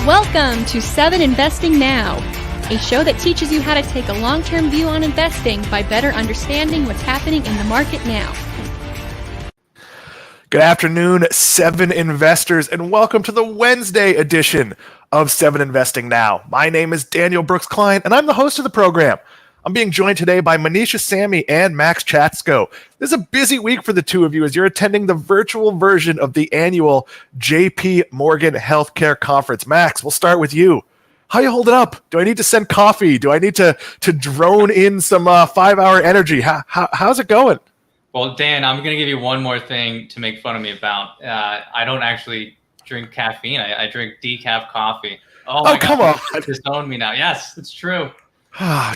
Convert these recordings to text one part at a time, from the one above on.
Welcome to 7 Investing Now, a show that teaches you how to take a long-term view on investing by better understanding what's happening in the market now. Good afternoon, 7 investors, and welcome to the Wednesday edition of 7 Investing Now. My name is Daniel Brooks Klein, and I'm the host of the program. I'm being joined today by Manisha, Samy, and Maxx Chatsko. This is a busy week for the two of you as you're attending the virtual version of the annual J.P. Morgan Healthcare Conference. Max, we'll start with you. How you holding up? Do I need to send coffee? Do I need to drone in some 5-hour energy? How's it going? Well, Dan, I'm going to give you one more thing to make fun of me about. I don't actually drink caffeine. I drink decaf coffee. Oh come on. Disown me now. Yes, it's true.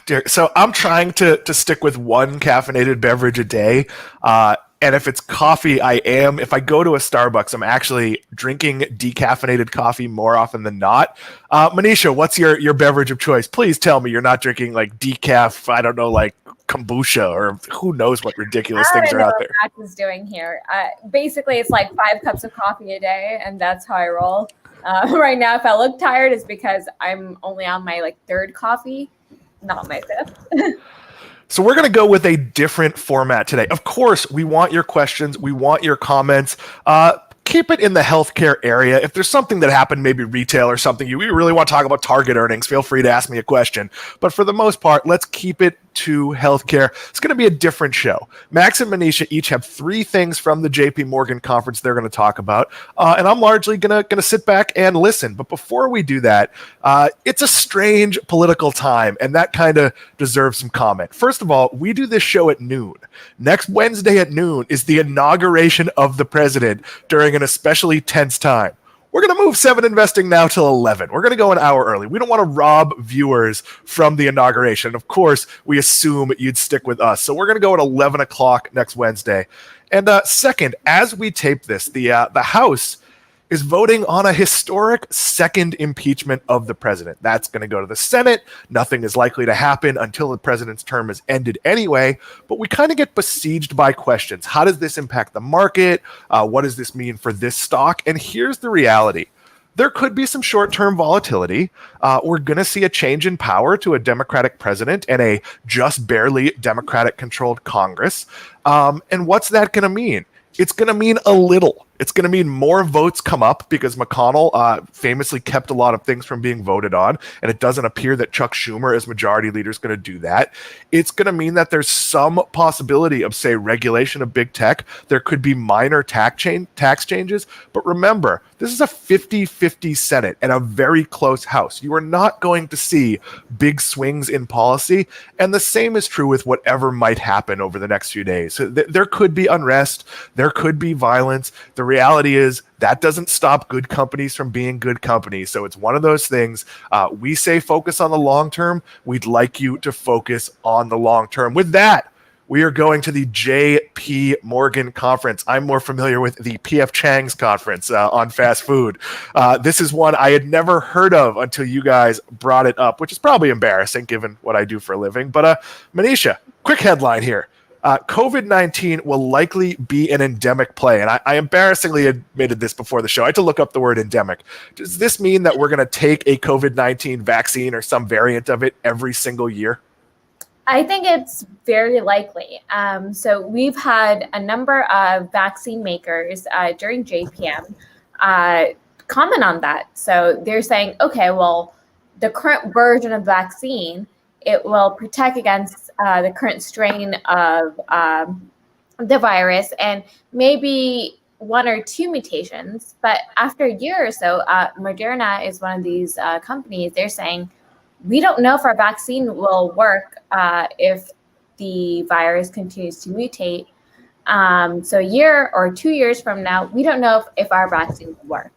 Dear. So I'm trying to stick with one caffeinated beverage a day. And if it's coffee, if I go to a Starbucks, I'm actually drinking decaffeinated coffee more often than not. Manisha, what's your beverage of choice? Please tell me you're not drinking like decaf, I don't know, like kombucha or who knows what ridiculous things are out there. What Max is doing here. Basically, it's like 5 cups of coffee a day, and that's how I roll. Right now, if I look tired, it's because I'm only on my 3rd coffee, not my 5th. So we're going to go with a different format today. Of course, we want your questions. We want your comments. Keep it in the healthcare area. If there's something that happened, maybe retail or something, you really want to talk about target earnings, feel free to ask me a question. But for the most part, let's keep it to healthcare. It's going to be a different show. Max and Manisha each have 3 things from the JP Morgan conference they're going to talk about. And I'm largely going to sit back and listen. But before we do that, it's a strange political time, and that kind of deserves some comment. First of all, we do this show at noon. Next Wednesday at noon is the inauguration of the president during an especially tense time. We're going to move 7 Investing Now till 11. We're going to go an hour early. We don't want to rob viewers from the inauguration. Of course, we assume you'd stick with us. So we're going to go at 11 o'clock next Wednesday. And second, as we tape this, the House is voting on a historic second impeachment of the president. That's going to go to the Senate. Nothing is likely to happen until the president's term is ended anyway, but we kind of get besieged by questions. How does this impact the market? What does this mean for this stock? And here's the reality. There could be some short-term volatility. We're going to see a change in power to a Democratic president and a just barely Democratic-controlled Congress. And what's that going to mean? It's going to mean a little. It's going to mean more votes come up because McConnell famously kept a lot of things from being voted on, and it doesn't appear that Chuck Schumer as majority leader is going to do that. It's going to mean that there's some possibility of, say, regulation of big tech. There could be minor tax changes, but remember, this is a 50-50 Senate and a very close House. You are not going to see big swings in policy, and the same is true with whatever might happen over the next few days. So there could be unrest, there could be violence. The reality is that doesn't stop good companies from being good companies. So it's one of those things. We say focus on the long term. We'd like you to focus on the long term. With that, we are going to the J.P. Morgan conference. I'm more familiar with the P.F. Chang's conference on fast food. This is one I had never heard of until you guys brought it up, which is probably embarrassing given what I do for a living. But Manisha, quick headline here. COVID-19 will likely be an endemic play. And I embarrassingly admitted this before the show. I had to look up the word endemic. Does this mean that we're going to take a COVID-19 vaccine or some variant of it every single year? I think it's very likely. So we've had a number of vaccine makers during JPM comment on that. So they're saying, okay, well, the current version of vaccine, it will protect against the current strain of the virus and maybe 1 or 2 mutations. But after a year or so, Moderna is one of these companies. They're saying, we don't know if our vaccine will work if the virus continues to mutate. So a year or 2 years from now, we don't know if our vaccine will work.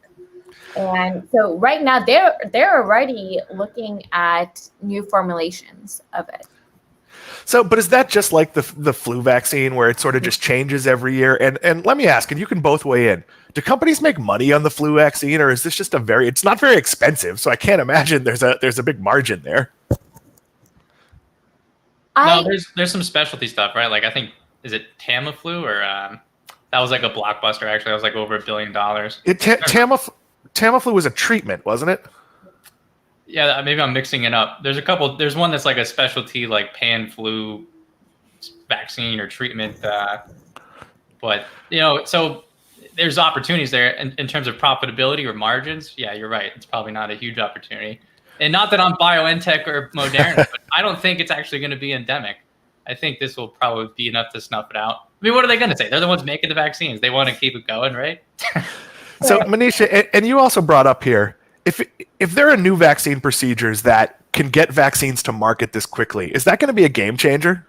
And so right now, they're already looking at new formulations of it. So, but is that just like the flu vaccine where it sort of just changes every year? And let me ask, and you can both weigh in. Do companies make money on the flu vaccine, or is this just it's not very expensive, so I can't imagine there's a big margin there. No, there's some specialty stuff, right? Like I think, is it Tamiflu or that was like a blockbuster actually. That was like over $1 billion. Tamiflu was a treatment, wasn't it? Yeah, maybe I'm mixing it up. There's a couple. There's one that's like a specialty, like pan flu vaccine or treatment. But so there's opportunities there in terms of profitability or margins. Yeah, you're right. It's probably not a huge opportunity. And not that I'm BioNTech or Moderna, but I don't think it's actually going to be endemic. I think this will probably be enough to snuff it out. I mean, what are they going to say? They're the ones making the vaccines. They want to keep it going, right? So, Manisha, and you also brought up here, if there are new vaccine procedures that can get vaccines to market this quickly, is that going to be a game changer?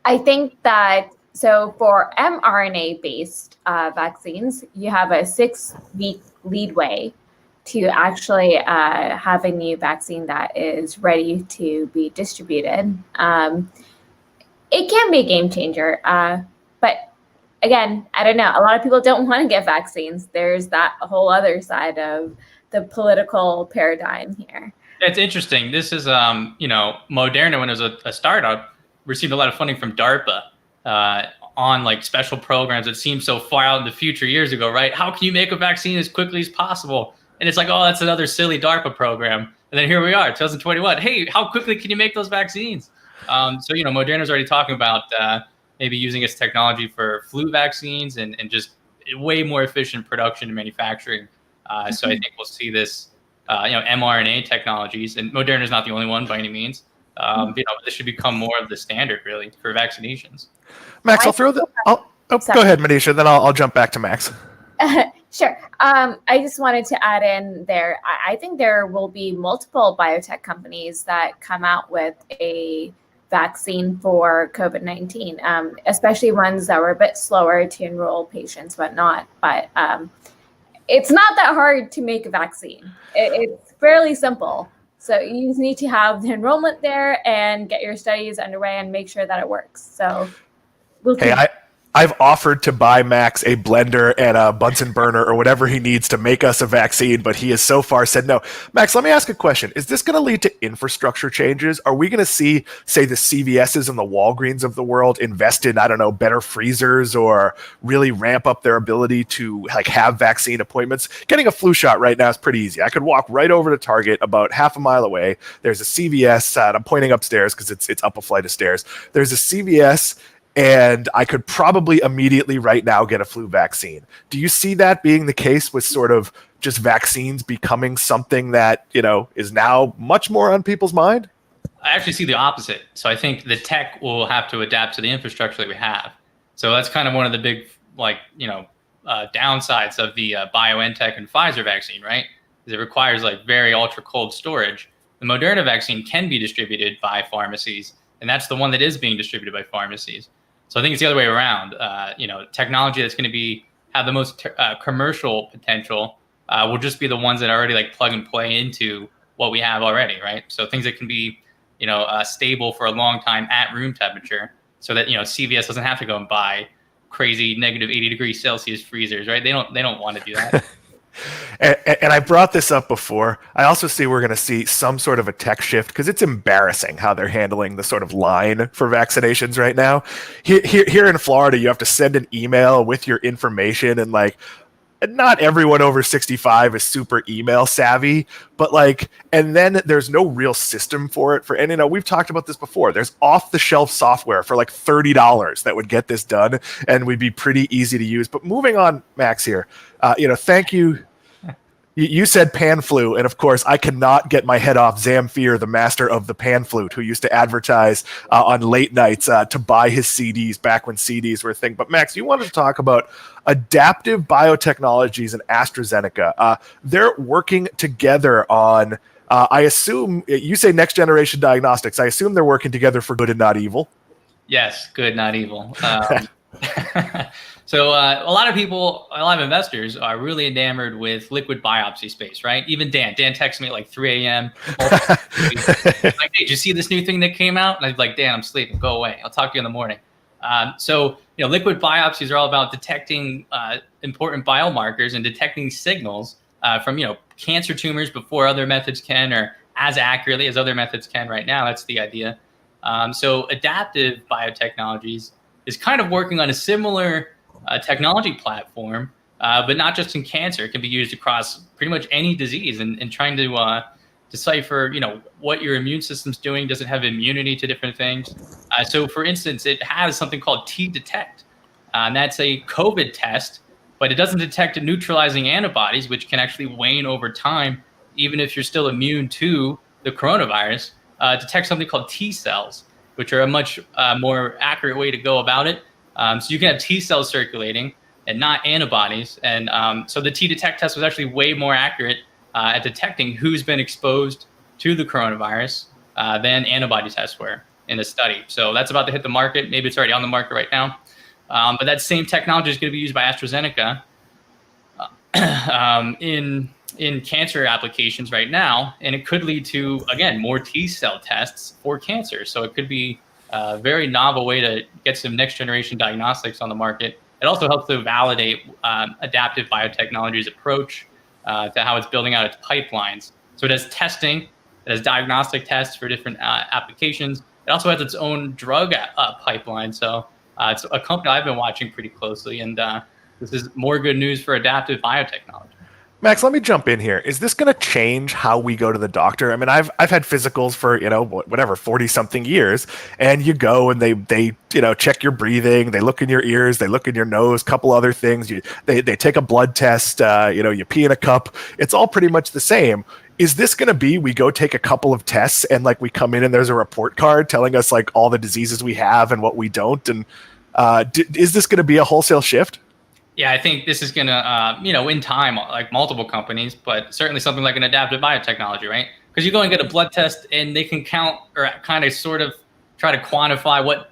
I think that so for mRNA-based vaccines, you have a 6-week leadway to actually have a new vaccine that is ready to be distributed. It can be a game changer, but again, I don't know. A lot of people don't want to get vaccines. There's that whole other side of the political paradigm here. It's interesting. This is, Moderna, when it was a startup, received a lot of funding from DARPA on like special programs that seemed so far out in the future years ago, right? How can you make a vaccine as quickly as possible? And it's like, oh, that's another silly DARPA program. And then here we are, 2021. Hey, how quickly can you make those vaccines? Moderna's already talking about maybe using its technology for flu vaccines and just way more efficient production and manufacturing. So I think we'll see this, mRNA technologies, and Moderna is not the only one by any means. This should become more of the standard, really, for vaccinations. Max, I'll throw the. Go ahead, Manisha. Then I'll jump back to Max. Sure. I just wanted to add in there. I think there will be multiple biotech companies that come out with a vaccine for COVID-19, especially ones that were a bit slower to enroll patients, whatnot. But it's not that hard to make a vaccine. It's fairly simple. So you just need to have the enrollment there and get your studies underway and make sure that it works. So we'll see. I've offered to buy Max a blender and a Bunsen burner or whatever he needs to make us a vaccine, but he has so far said no. Max, let me ask a question. Is this going to lead to infrastructure changes? Are we going to see, say, the CVSs and the Walgreens of the world invest in, I don't know, better freezers or really ramp up their ability to like have vaccine appointments? Getting a flu shot right now is pretty easy. I could walk right over to Target about half a mile away. There's a CVS, and I'm pointing upstairs because it's up a flight of stairs. There's a CVS, and I could probably immediately right now get a flu vaccine. Do you see that being the case with sort of just vaccines becoming something that, is now much more on people's mind? I actually see the opposite. So I think the tech will have to adapt to the infrastructure that we have. So that's kind of one of the big, downsides of the BioNTech and Pfizer vaccine, right? Is it requires like very ultra cold storage. The Moderna vaccine can be distributed by pharmacies, and that's the one that is being distributed by pharmacies. So I think it's the other way around. Technology that's going to have the most commercial potential will just be the ones that are already like plug and play into what we have already, right? So things that can be, stable for a long time at room temperature, so that CVS doesn't have to go and buy crazy negative 80 degrees Celsius freezers, right? They don't want to do that. And I brought this up before. I also see we're going to see some sort of a tech shift because it's embarrassing how they're handling the sort of line for vaccinations right now. Here in Florida, you have to send an email with your information, and not everyone over 65 is super email savvy, but and then there's no real system for it. And we've talked about this before. There's off the shelf software for $30 that would get this done and would be pretty easy to use. But moving on, Max here, thank you. You said pan flu, and of course, I cannot get my head off Zamfir, the master of the pan flute, who used to advertise on late nights to buy his CDs back when CDs were a thing. But Max, you wanted to talk about Adaptive Biotechnologies and AstraZeneca. They're working together on, I assume, you say next generation diagnostics. I assume they're working together for good and not evil. Yes, good, not evil. So a lot of investors are really enamored with liquid biopsy space, right? Even Dan texts me at 3 a.m. Hey, did you see this new thing that came out? And I'm like, Dan, I'm sleeping. Go away. I'll talk to you in the morning. Liquid biopsies are all about detecting important biomarkers and detecting signals from, cancer tumors before other methods can, or as accurately as other methods can right now. That's the idea. So Adaptive Biotechnologies is kind of working on a similar technology platform but not just in cancer. It can be used across pretty much any disease, and trying to decipher, what your immune system's doing. Does it have immunity to different things? So, for instance, it has something called T-Detect, and that's a COVID test, but it doesn't detect neutralizing antibodies, which can actually wane over time, even if you're still immune to the coronavirus. It detects something called T cells, which are a much more accurate way to go about it. So you can have T cells circulating and not antibodies. And so the T-Detect test was actually way more accurate at detecting who's been exposed to the coronavirus than antibody tests were in the study. So that's about to hit the market. Maybe it's already on the market right now. But that same technology is going to be used by AstraZeneca in cancer applications right now, and it could lead to, again, more T cell tests for cancer. So it could be a very novel way to get some next generation diagnostics on the market. It also helps to validate Adaptive Biotechnology's approach to how it's building out its pipelines. So it has testing, it has diagnostic tests for different applications. It also has its own drug pipeline. So it's a company I've been watching pretty closely, and this is more good news for Adaptive Biotechnology. Max, let me jump in here. Is this going to change how we go to the doctor? I mean, I've had physicals for, 40 something years, and you go and they check your breathing, they look in your ears, they look in your nose, couple other things. They take a blood test, you pee in a cup. It's all pretty much the same. Is this going to be, we go take a couple of tests and like we come in and there's a report card telling us like all the diseases we have and what we don't? And is this going to be a wholesale shift? Yeah, I think this is going to, in time, like multiple companies, but certainly something like an Adaptive Biotechnology, right? Because you go and get a blood test and they can count or kind of sort of try to quantify what,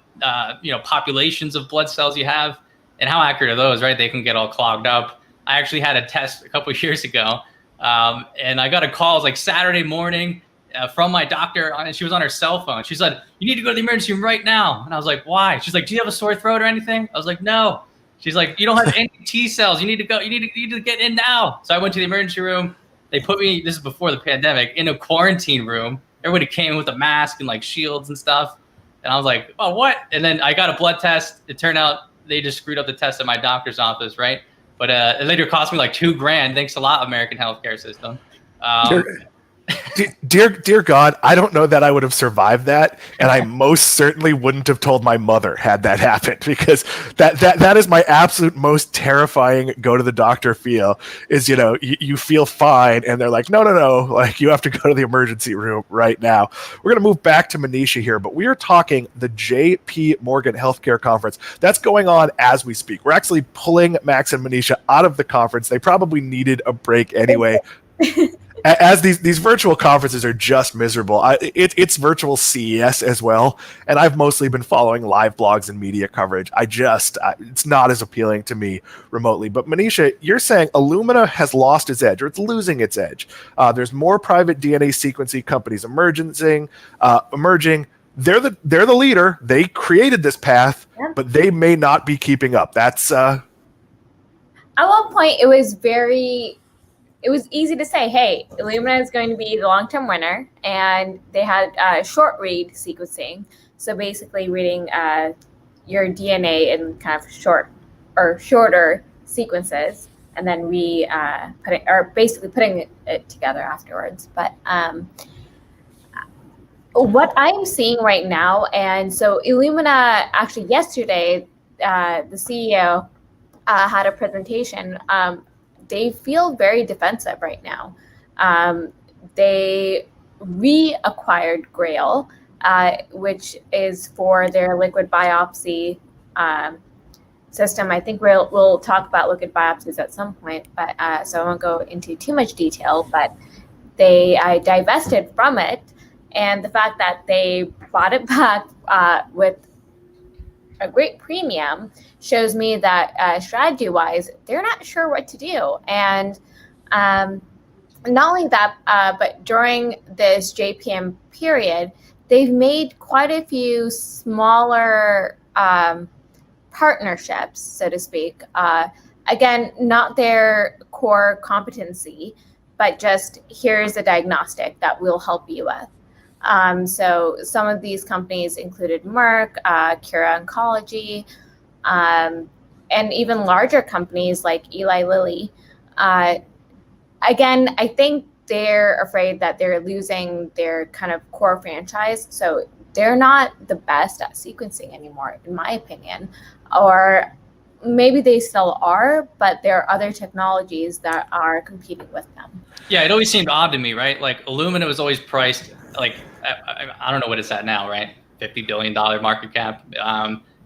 populations of blood cells you have, and how accurate are those, right? They can get all clogged up. I actually had a test a couple of years ago, and I got a call, it was like Saturday morning from my doctor, and she was on her cell phone. She said, "You need to go to the emergency room right now." And I was like, "Why?" She's like, "Do you have a sore throat or anything?" I was like, "No." She's like, "You don't have any T cells. You need to go. You need to get in now." So I went to the emergency room. They put me, this is before the pandemic, in a quarantine room. Everybody came with a mask and like shields and stuff. And I was like, "Oh, what?" And then I got a blood test. It turned out they just screwed up the test at my doctor's office, right? But it later cost me like $2,000. Thanks a lot, American healthcare system. Dear God, I don't know that I would have survived that, and I most certainly wouldn't have told my mother had that happened, because that is my absolute most terrifying go to the doctor feel is, you feel fine and they're like, no, like you have to go to the emergency room right now. We're going to move back to Manisha here, but we are talking the JP Morgan Healthcare Conference. That's going on as we speak. We're actually pulling Maxx and Manisha out of the conference. They probably needed a break anyway. As these virtual conferences are just miserable. It's virtual CES as well, and I've mostly been following live blogs and media coverage. It's not as appealing to me remotely. But Manisha, you're saying Illumina has lost its edge, or it's losing its edge. There's more private DNA sequencing companies emerging. They're the leader. They created this path, but they may not be keeping up. That's at one point it was easy to say, hey, Illumina is going to be the long-term winner, and they had short read sequencing. So basically reading your DNA in kind of shorter sequences, and then putting it together afterwards. But what I'm seeing right now, and so Illumina, actually yesterday, the CEO had a presentation. They feel very defensive right now. They reacquired Grail, which is for their liquid biopsy system. I think we'll talk about liquid biopsies at some point, but so I won't go into too much detail. But they divested from it, and the fact that they bought it back with a great premium shows me that strategy-wise, they're not sure what to do. And not only that, but during this JPM period, they've made quite a few smaller partnerships, so to speak. Again, not their core competency, but just here's a diagnostic that we'll help you with. So some of these companies included Merck, Cura Oncology, and even larger companies like Eli Lilly. Again, I think they're afraid that they're losing their kind of core franchise. So they're not the best at sequencing anymore, in my opinion. Or maybe they still are, but there are other technologies that are competing with them. Yeah, it always seemed odd to me, right? Like Illumina was always priced like, I don't know what it's at now, right? $50 billion market cap.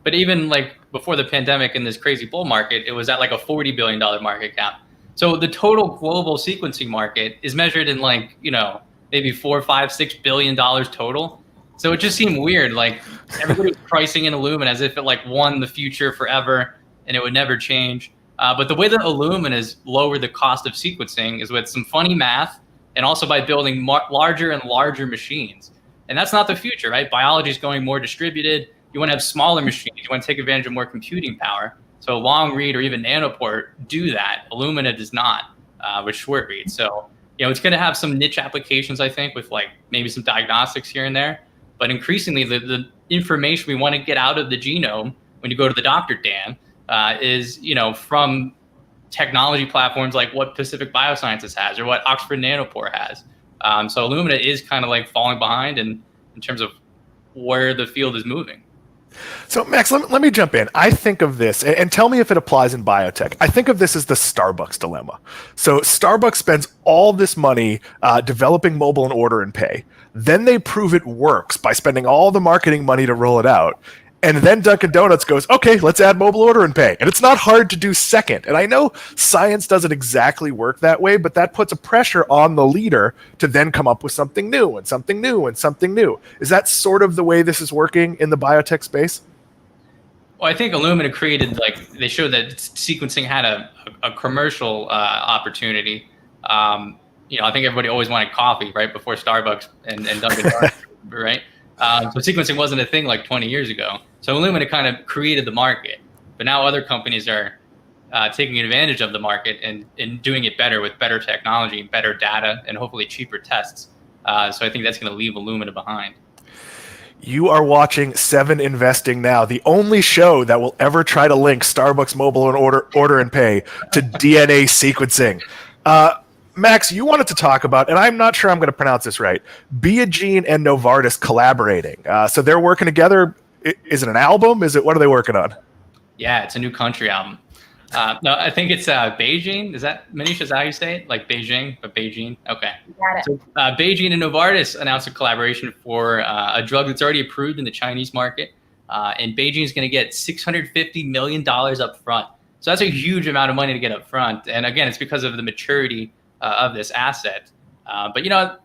But even like before the pandemic and this crazy bull market, it was at like a $40 billion market cap. So the total global sequencing market is measured in like, maybe $4, $5, $6 billion total. So it just seemed weird. Like everybody was pricing in Illumina as if it like won the future forever and it would never change. But the way that Illumina has lowered the cost of sequencing is with some funny math and also by building larger and larger machines. And that's not the future, right? Biology is going more distributed. You want to have smaller machines. You want to take advantage of more computing power. So long read or even nanopore do that. Illumina does not with short read. So, it's going to have some niche applications, I think, with like maybe some diagnostics here and there. But increasingly, the information we want to get out of the genome when you go to the doctor, Dan, is, from technology platforms like what Pacific Biosciences has or what Oxford Nanopore has. So Illumina is kind of like falling behind in terms of where the field is moving. So, Max, let me jump in. I think of this, and tell me if it applies in biotech. I think of this as the Starbucks dilemma. So Starbucks spends all this money developing mobile and order and pay. Then they prove it works by spending all the marketing money to roll it out. And then Dunkin' Donuts goes, okay, let's add mobile order and pay. And it's not hard to do second. And I know science doesn't exactly work that way, but that puts a pressure on the leader to then come up with something new and something new and something new. Is that sort of the way this is working in the biotech space? Well, I think Illumina created, they showed that sequencing had a commercial opportunity. I think everybody always wanted coffee, right, before Starbucks and Dunkin' Donuts, right? So sequencing wasn't a thing like 20 years ago. So Illumina kind of created the market, but now other companies are taking advantage of the market and doing it better with better technology, better data, and hopefully cheaper tests. So I think that's going to leave Illumina behind. You are watching 7 Investing Now, the only show that will ever try to link Starbucks mobile and order and pay to DNA sequencing. Max, you wanted to talk about, and I'm not sure I'm going to pronounce this right, Biogene and Novartis collaborating. So they're working together. Is it an album? What are they working on? Yeah, it's a new country album. No, I think it's Beijing. Is that, Manisha, is that how you say it? Like Beijing, but Beijing? Okay. Got it. So Beijing and Novartis announced a collaboration for a drug that's already approved in the Chinese market. And Beijing is going to get $650 million up front. So that's a huge amount of money to get up front. And again, it's because of the maturity of this asset. But,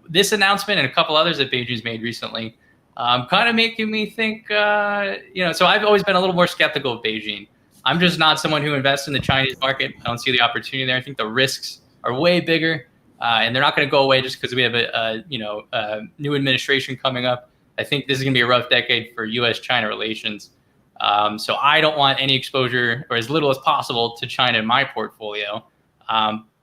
this announcement and a couple others that Beijing's made recently kind of making me think, so I've always been a little more skeptical of Beijing. I'm just not someone who invests in the Chinese market. I don't see the opportunity there. I think the risks are way bigger, and they're not going to go away just because we have a new administration coming up. I think this is going to be a rough decade for U.S.-China relations. So I don't want any exposure, or as little as possible, to China in my portfolio.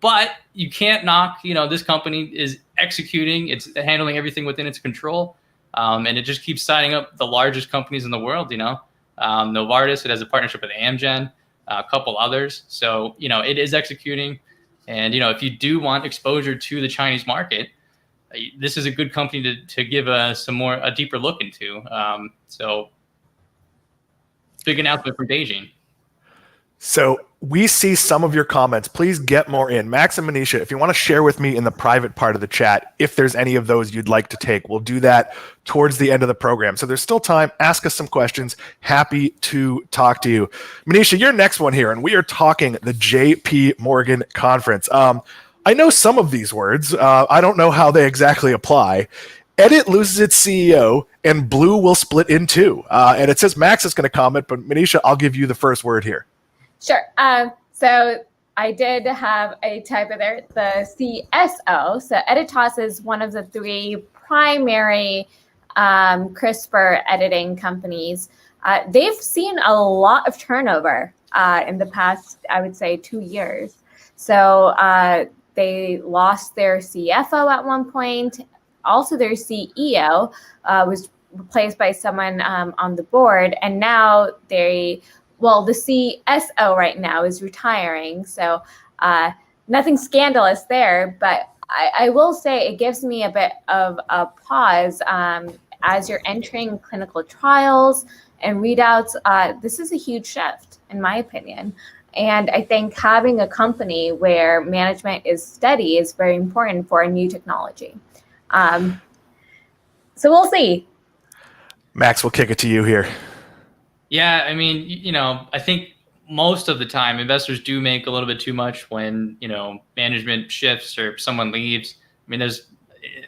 But you can't knock, this company is executing, it's handling everything within its control. And it just keeps signing up the largest companies in the world, Novartis, it has a partnership with Amgen, a couple others. So, it is executing. And, if you do want exposure to the Chinese market, this is a good company to give a deeper look into. So big announcement from Beijing. So we see some of your comments. Please get more in. Max and Manisha, if you want to share with me in the private part of the chat, if there's any of those you'd like to take, we'll do that towards the end of the program. So there's still time. Ask us some questions. Happy to talk to you. Manisha, you're next one here, and we are talking the JP Morgan conference. I know some of these words. I don't know how they exactly apply. Edit loses its CEO, and Blue will split in two. And it says Max is going to comment, but Manisha, I'll give you the first word here. Sure. So I did have a typo there, the CSO. So Editas is one of the 3 primary CRISPR editing companies. They've seen a lot of turnover in the past, I would say, 2 years. So they lost their CFO at one point. Also, their CEO was replaced by someone on the board. And now they well, the CSO right now is retiring, so nothing scandalous there, but I will say it gives me a bit of a pause as you're entering clinical trials and readouts. This is a huge shift, in my opinion. And I think having a company where management is steady is very important for a new technology. So we'll see. Max, we'll kick it to you here. Yeah, I mean, I think most of the time investors do make a little bit too much when, management shifts or someone leaves. I mean, there's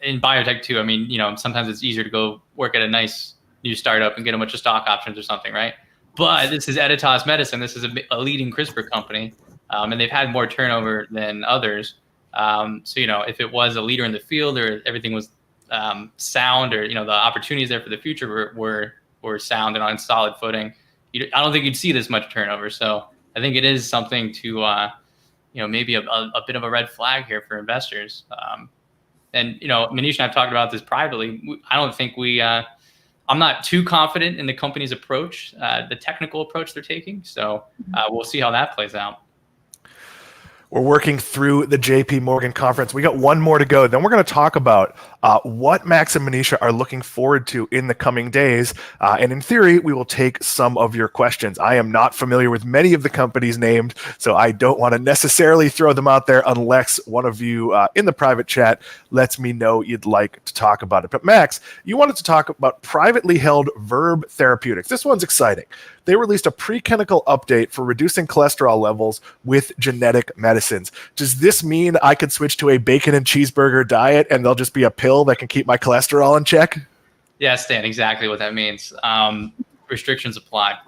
in biotech too. I mean, sometimes it's easier to go work at a nice new startup and get a bunch of stock options or something, right? But this is Editas Medicine. This is a leading CRISPR company, and they've had more turnover than others. So, if it was a leader in the field or everything was sound, or, the opportunities there for the future were sound and on solid footing, I don't think you'd see this much turnover. So I think it is something to, maybe a bit of a red flag here for investors. And, Manisha and I've talked about this privately. I don't think I'm not too confident in the company's approach, the technical approach they're taking. So we'll see how that plays out. We're working through the JP Morgan conference. We got one more to go. Then we're going to talk about what Maxx and Manisha are looking forward to in the coming days. And in theory, we will take some of your questions. I am not familiar with many of the companies named, so I don't want to necessarily throw them out there unless one of you in the private chat lets me know you'd like to talk about it. But Maxx, you wanted to talk about privately held Verb Therapeutics. This one's exciting. They released a preclinical update for reducing cholesterol levels with genetic medicines. Does this mean I could switch to a bacon and cheeseburger diet and there'll just be a pill that can keep my cholesterol in check? Yeah, Stan, exactly what that means. Restrictions apply.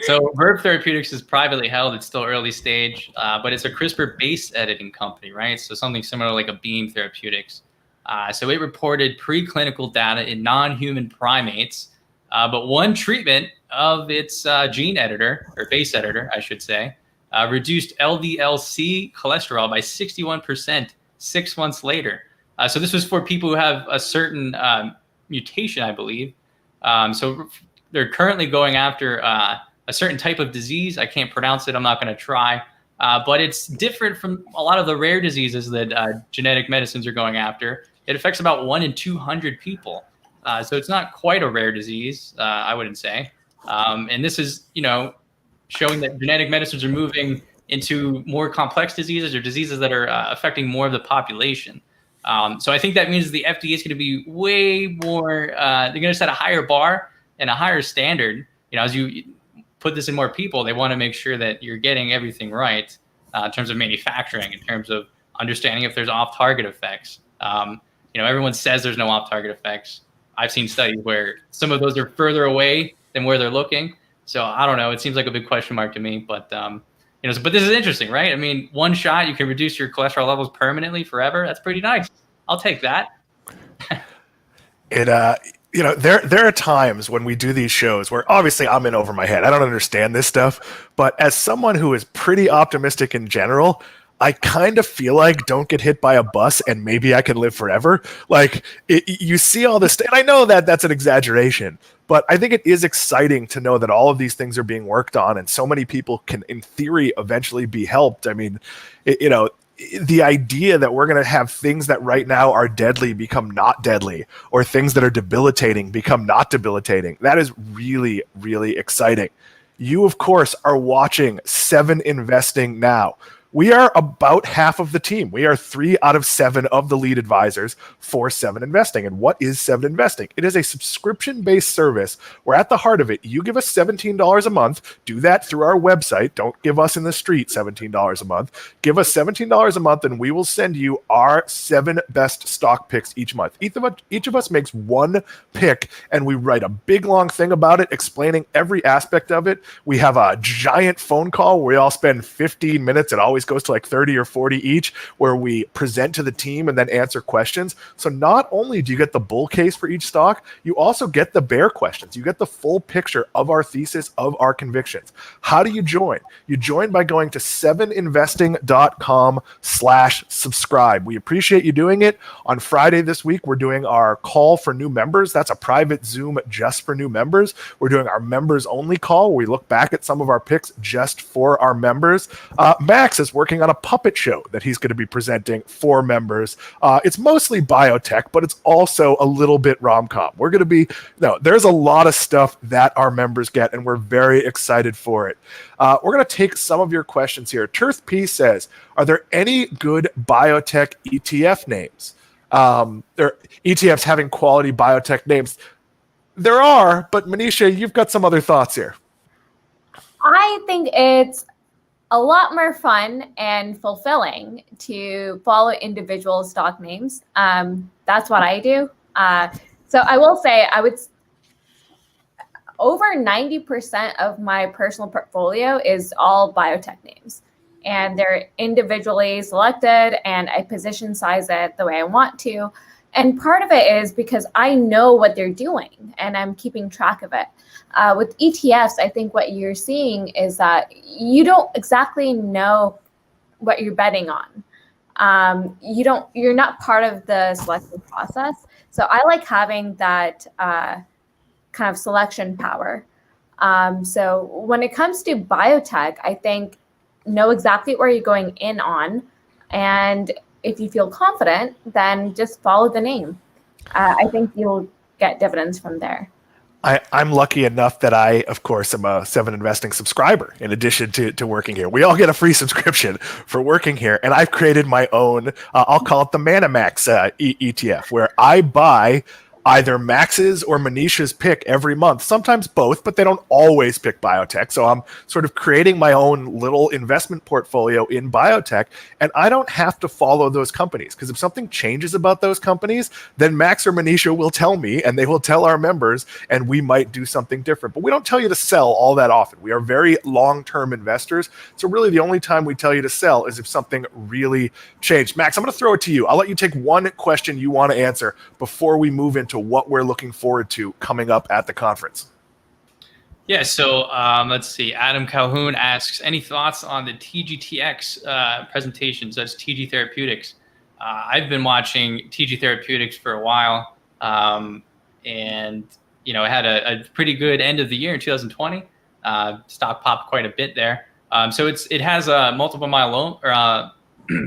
So Verb Therapeutics is privately held. It's still early stage, but it's a CRISPR base editing company, right? So something similar like a Beam Therapeutics. So it reported preclinical data in non-human primates, but one treatment of its gene editor, or base editor, I should say, reduced LDL-C cholesterol by 61% 6 months later. So this was for people who have a certain mutation, I believe. So they're currently going after a certain type of disease. I can't pronounce it. I'm not going to try. But it's different from a lot of the rare diseases that genetic medicines are going after. It affects about 1 in 200 people. So it's not quite a rare disease, I wouldn't say. And this is, showing that genetic medicines are moving into more complex diseases or diseases that are affecting more of the population. So I think that means the FDA is going to be way more, they're going to set a higher bar and a higher standard. As you put this in more people, they want to make sure that you're getting everything right in terms of manufacturing, in terms of understanding if there's off-target effects. Everyone says there's no off-target effects. I've seen studies where some of those are further away than where they're looking. So I don't know. It seems like a big question mark to me, but but this is interesting, right? I mean, one shot, you can reduce your cholesterol levels permanently forever. That's pretty nice. I'll take that. There are times when we do these shows where obviously I'm in over my head. I don't understand this stuff, but as someone who is pretty optimistic in general, I kind of feel like don't get hit by a bus and maybe I can live forever. Like you see all this, and I know that that's an exaggeration, but I think it is exciting to know that all of these things are being worked on and so many people can, in theory, eventually be helped. I mean, the idea that we're going to have things that right now are deadly become not deadly, or things that are debilitating become not debilitating, that is really, really exciting. You, of course, are watching 7 Investing now. We are about half of the team. We are 3 out of 7 of the lead advisors for 7 Investing. And what is 7 Investing? It is a subscription-based service where at the heart of it, you give us $17 a month. Do that through our website. Don't give us in the street $17 a month. Give us $17 a month and we will send you our 7 best stock picks each month. Each of us makes 1 pick and we write a big long thing about it, explaining every aspect of it. We have a giant phone call where we all spend 15 minutes. It always goes to like 30 or 40 each, where we present to the team and then answer questions. So not only do you get the bull case for each stock, you also get the bear questions. You get the full picture of our thesis, of our convictions. How do you join? You join by going to 7investing.com/subscribe. We appreciate you doing it. On Friday this week, we're doing our call for new members. That's a private Zoom just for new members. We're doing our members only call where we look back at some of our picks just for our members. Maxx is working on a puppet show that he's going to be presenting for members. It's mostly biotech, but it's also a little bit rom-com. There's a lot of stuff that our members get, and we're very excited for it. We're going to take some of your questions here. Turth P says, are there any good biotech ETF names? There ETFs having quality biotech names. There are, but Manisha, you've got some other thoughts here. I think it's a lot more fun and fulfilling to follow individual stock names. That's what I do. So I will say over 90% of my personal portfolio is all biotech names. And they're individually selected, and I position size it the way I want to. And part of it is because I know what they're doing and I'm keeping track of it. With ETFs, I think what you're seeing is that you don't exactly know what you're betting on. You're not part of the selection process. So I like having that kind of selection power. So when it comes to biotech, I think know exactly where you're going in on, and if you feel confident, then just follow the name. I think you'll get dividends from there. I'm lucky enough that I, of course, am a 7 Investing subscriber in addition to working here. We all get a free subscription for working here, and I've created my own, I'll call it the Maxx ETF, where I buy either Maxx's or Manisha's pick every month, sometimes both, but they don't always pick biotech. So I'm sort of creating my own little investment portfolio in biotech, and I don't have to follow those companies, because if something changes about those companies, then Maxx or Manisha will tell me, and they will tell our members, and we might do something different. But we don't tell you to sell all that often. We are very long-term investors, so really the only time we tell you to sell is if something really changed. Maxx, I'm going to throw it to you. I'll let you take one question you want to answer before we move into what we're looking forward to coming up at the conference. Yeah, so let's see. Adam Calhoun asks, any thoughts on the TGTX presentations? That's TG Therapeutics. I've been watching TG Therapeutics for a while, and it had a pretty good end of the year in 2020. Stock popped quite a bit there. So it has a multiple myeloma or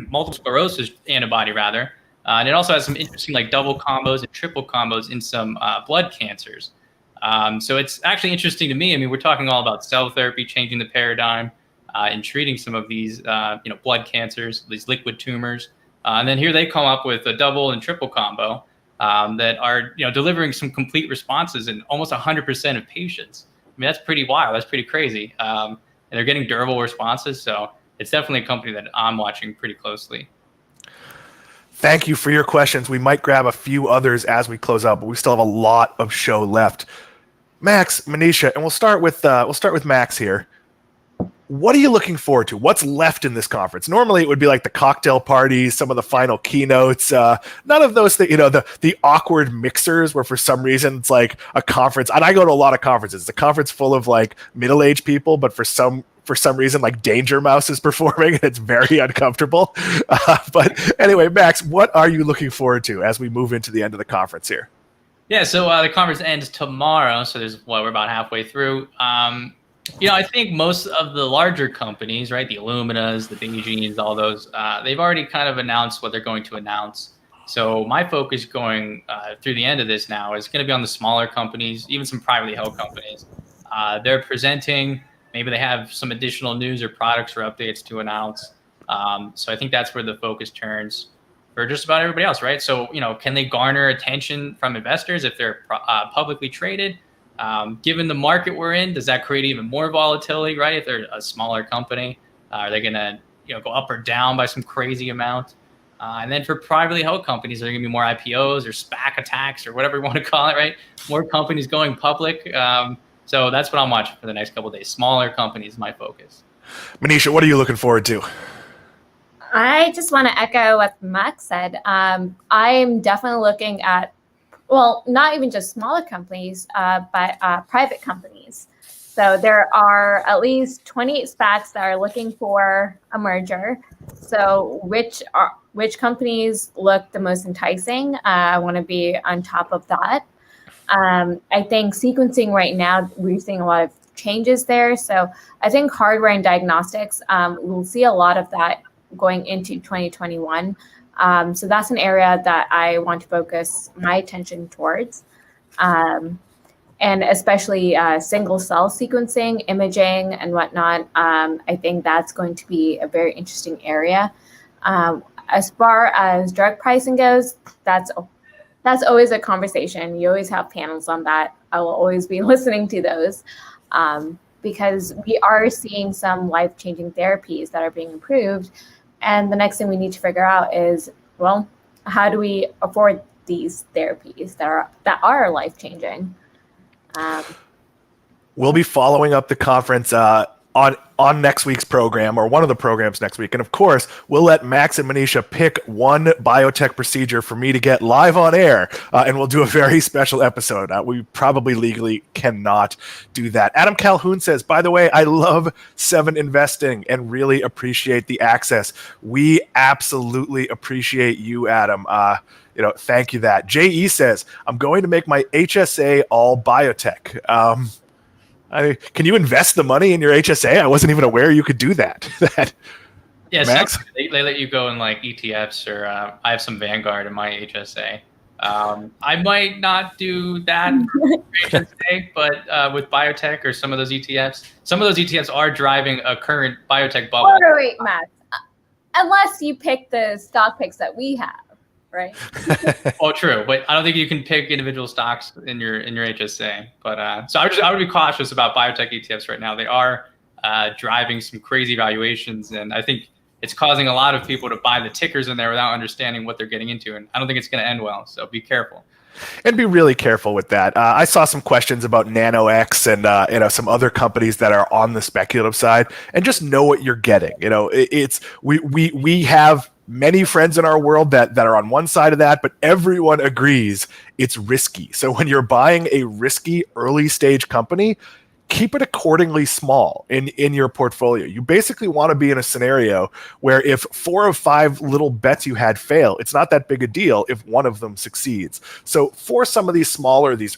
multiple sclerosis antibody rather. And it also has some interesting like double combos and triple combos in some blood cancers. So it's actually interesting to me. I mean, we're talking all about cell therapy, changing the paradigm in treating some of these, blood cancers, these liquid tumors. And then here they come up with a double and triple combo that are, delivering some complete responses in almost 100% of patients. I mean, that's pretty wild. That's pretty crazy. And they're getting durable responses. So it's definitely a company that I'm watching pretty closely. Thank you for your questions. We might grab a few others as we close out, but we still have a lot of show left. Maxx, Manisha, and we'll start with Maxx here. What are you looking forward to? What's left in this conference? Normally, it would be like the cocktail parties, some of the final keynotes. None of those things. The awkward mixers where for some reason it's like a conference. And I go to a lot of conferences. It's a conference full of like middle-aged people, but for some reason, like Danger Mouse is performing, and it's very uncomfortable. But anyway, Maxx, what are you looking forward to as we move into the end of the conference here? Yeah, so the conference ends tomorrow, so we're about halfway through. I think most of the larger companies, right, the Illuminas, the BeiGenes, all those, they've already kind of announced what they're going to announce. So my focus going through the end of this now is going to be on the smaller companies, even some privately held companies. They're presenting. Maybe they have some additional news or products or updates to announce. So I think that's where the focus turns for just about everybody else, right? So, can they garner attention from investors if they're publicly traded? Given the market we're in, does that create even more volatility, right? If they're a smaller company, are they going to go up or down by some crazy amount? And then for privately held companies, are there going to be more IPOs or SPAC attacks or whatever you want to call it, right? More companies going public. So that's what I'm watching for the next couple of days. Smaller companies, my focus. Manisha, what are you looking forward to? I just want to echo what Max said. I'm definitely looking at, well, not even just smaller companies, but private companies. So there are at least 28 SPACs that are looking for a merger. So which companies look the most enticing? I want to be on top of that. I think sequencing right now, we're seeing a lot of changes there. So I think hardware and diagnostics, we'll see a lot of that going into 2021. So that's an area that I want to focus my attention towards. And especially single cell sequencing, imaging, and whatnot. I think that's going to be a very interesting area. As far as drug pricing goes, that's always a conversation. You always have panels on that. I will always be listening to those because we are seeing some life-changing therapies that are being improved. And the next thing we need to figure out is, well, how do we afford these therapies that are life-changing? We'll be following up the conference on next week's program, or one of the programs next week. And of course, we'll let Maxx and Manisha pick one biotech procedure for me to get live on air, and we'll do a very special episode. We probably legally cannot do that. Adam Calhoun says, by the way, I love 7 Investing and really appreciate the access. We absolutely appreciate you, Adam. Thank you that. J.E. says, I'm going to make my HSA all biotech. Can you invest the money in your HSA? I wasn't even aware you could do that. Yeah, Max? so they let you go in like ETFs, or I have some Vanguard in my HSA. I might not do that for HSA, but with biotech or some of those ETFs are driving a current biotech bubble. Wait, Max. Unless you pick the stock picks that we have. Right. Well, true, but I don't think you can pick individual stocks in your HSA. But so I would be cautious about biotech ETFs right now. They are driving some crazy valuations, and I think it's causing a lot of people to buy the tickers in there without understanding what they're getting into. And I don't think it's going to end well. So be careful. And be really careful with that. I saw some questions about NanoX and some other companies that are on the speculative side, and just know what you're getting. We have many friends in our world that are on one side of that, but everyone agrees it's risky. So when you're buying a risky early stage company, keep it accordingly small in your portfolio. You basically want to be in a scenario where if 4 of 5 little bets you had fail, it's not that big a deal if one of them succeeds. So for some of these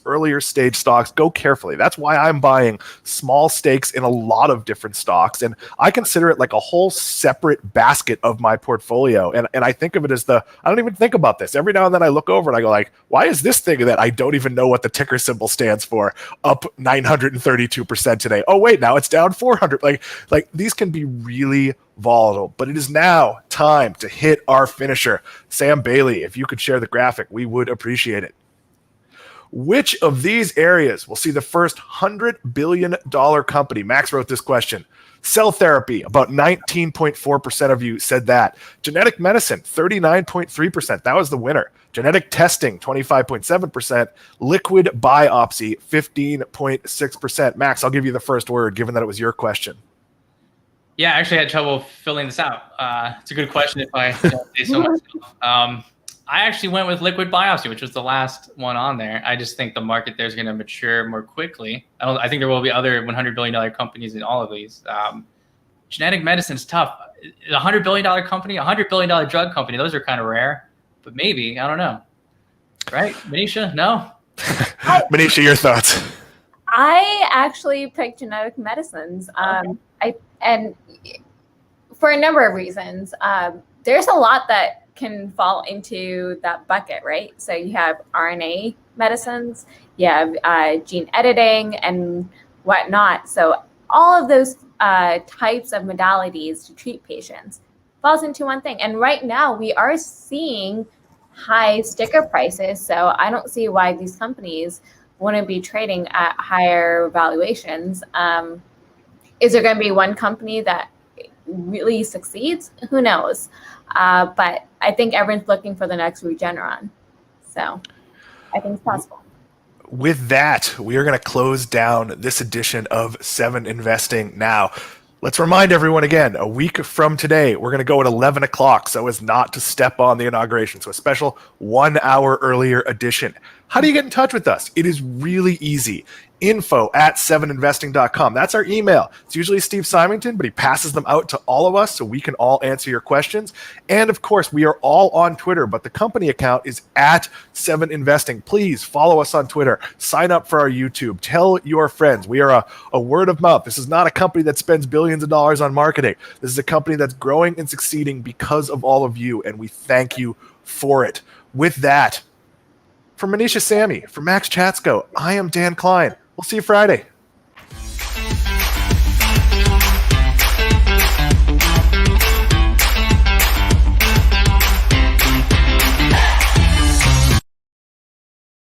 earlier stage stocks, go carefully. That's why I'm buying small stakes in a lot of different stocks. And I consider it like a whole separate basket of my portfolio. And I think of it as I don't even think about this. Every now and then I look over and I go like, why is this thing that I don't even know what the ticker symbol stands for up 932% today? Oh wait, now it's down 400. Like these can be really volatile, but it is now time to hit our finisher. Sam Bailey, if you could share the graphic, we would appreciate it. Which of these areas will see the first $100 billion company? Max wrote this question. Cell therapy, about 19.4% of you said that. Genetic medicine, 39.3%. That was the winner. Genetic testing, 25.7%. Liquid biopsy, 15.6%. Max, I'll give you the first word, given that it was your question. Yeah, I actually had trouble filling this out. It's a good question if I don't say so myself. I actually went with liquid biopsy, which was the last one on there. I just think the market there is going to mature more quickly. I think there will be other $100 billion companies in all of these. Genetic medicine is tough. A $100 billion company, a $100 billion drug company, those are kind of rare. But maybe, I don't know. Right, Manisha? No? Manisha, your thoughts? I actually picked genetic medicines. And for a number of reasons. There's a lot that can fall into that bucket, right? So you have RNA medicines, you have gene editing and whatnot. So all of those types of modalities to treat patients falls into one thing. And right now we are seeing high sticker prices. So I don't see why these companies wouldn't be trading at higher valuations. Is there going to be one company that really succeeds? Who knows? But I think everyone's looking for the next Regeneron. So I think it's possible. With that, we are going to close down this edition of 7 Investing now. Let's remind everyone again, a week from today, we're going to go at 11 o'clock so as not to step on the inauguration. So a special 1 hour earlier edition. How do you get in touch with us? It is really easy. info@7investing.com. That's our email. It's usually Steve Symington, but he passes them out to all of us so we can all answer your questions. And of course, we are all on Twitter, but the company account is @7investing. Please follow us on Twitter. Sign up for our YouTube. Tell your friends. We are a word of mouth. This is not a company that spends billions of dollars on marketing. This is a company that's growing and succeeding because of all of you, and we thank you for it. With that, for Manisha, Samy, for Maxx, Chatsko, I am Dan Klein. We'll see you Friday.